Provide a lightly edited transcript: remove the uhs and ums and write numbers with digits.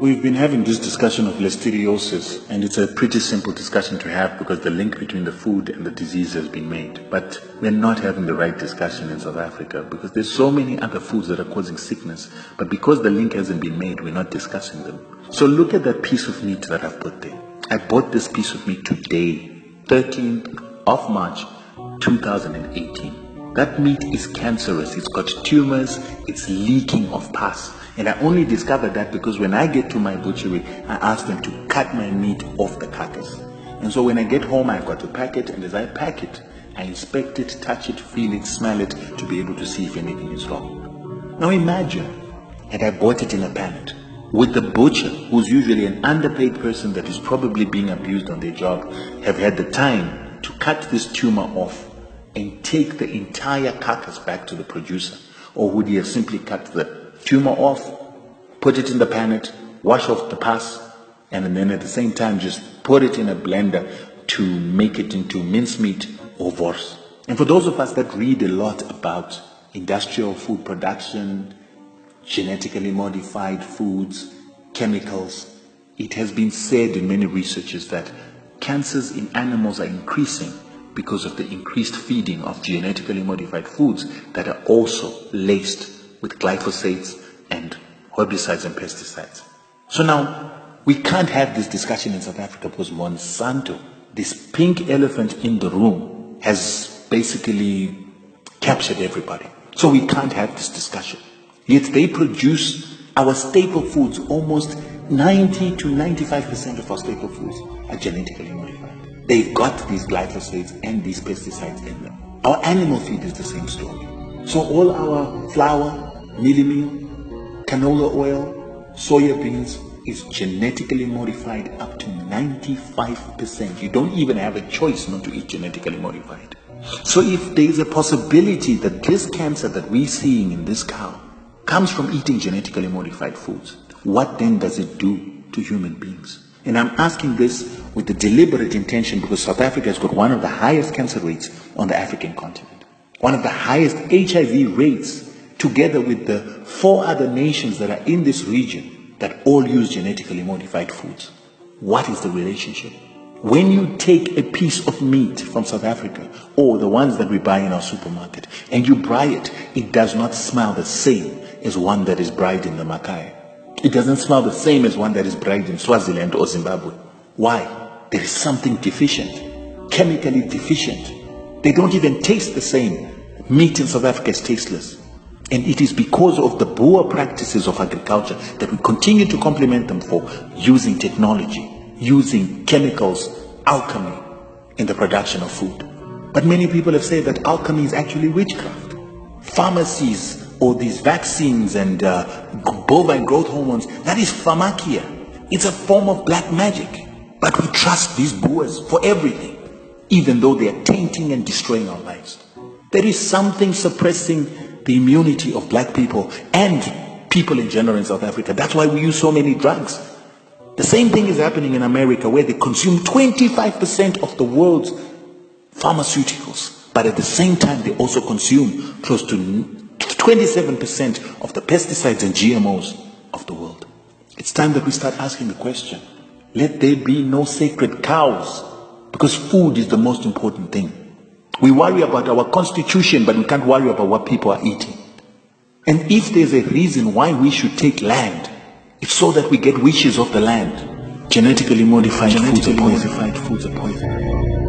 We've been having this discussion of listeriosis, and it's a pretty simple discussion to have because the link between the food and the disease has been made. But we're not having the right discussion in South Africa because there's so many other foods that are causing sickness, but because the link hasn't been made, we're not discussing them. So look at that piece of meat that I've put there. I bought this piece of meat today, 13th of March, 2018. That meat is cancerous. It's got tumors. It's leaking of pus. And I only discovered that because when I get to my butchery, I ask them to cut my meat off the carcass. And so when I get home, I've got to pack it. And as I pack it, I inspect it, touch it, feel it, smell it to be able to see if anything is wrong. Now imagine had I bought it in a pallet with the butcher, who's usually an underpaid person that is probably being abused on their job, have had the time to cut this tumor off and take the entire carcass back to the producer? Or would he have simply cut the tumor off, put it in the pallet, wash off the pus, and then at the same time just put it in a blender to make it into mincemeat or wors? And for those of us that read a lot about industrial food production, genetically modified foods, chemicals, it has been said in many researches that cancers in animals are increasing because of the increased feeding of genetically modified foods that are also laced with glyphosates and herbicides and pesticides. So now, we can't have this discussion in South Africa because Monsanto, this pink elephant in the room, has basically captured everybody. So we can't have this discussion. Yet they produce our staple foods. Almost 90 to 95% of our staple foods are genetically modified. They've got these glyphosates and these pesticides in them. Our animal feed is the same story. So all our flour, mealie meal, canola oil, soya beans is genetically modified up to 95%. You don't even have a choice not to eat genetically modified. So if there is a possibility that this cancer that we're seeing in this cow comes from eating genetically modified foods, what then does it do to human beings? And I'm asking this with the deliberate intention because South Africa has got one of the highest cancer rates on the African continent, one of the highest HIV rates, together with the 4 other nations that are in this region that all use genetically modified foods. What is the relationship? When you take a piece of meat from South Africa, or the ones that we buy in our supermarket, and you braai it, it does not smell the same as one that is braaied in the Makai. It doesn't smell the same as one that is braaied in Swaziland or Zimbabwe. Why? There is something deficient, chemically deficient. They don't even taste the same. Meat in South Africa is tasteless. And it is because of the poor practices of agriculture that we continue to compliment them for using technology, using chemicals, alchemy in the production of food. But many people have said that alchemy is actually witchcraft. Pharmacies or these vaccines and bovine growth hormones, that is pharmakia. It's a form of black magic. But we trust these boers for everything, even though they are tainting and destroying our lives. There is something suppressing the immunity of black people and people in general in South Africa. That's why we use so many drugs. The same thing is happening in America, where they consume 25% of the world's pharmaceuticals, but at the same time they also consume close to 27% of the pesticides and GMOs of the world. It's time that we start asking the question, let there be no sacred cows, because food is the most important thing. We worry about our constitution, but we can't worry about what people are eating. And if there's a reason why we should take land, it's so that we get wishes of the land. Genetically modified foods are poison.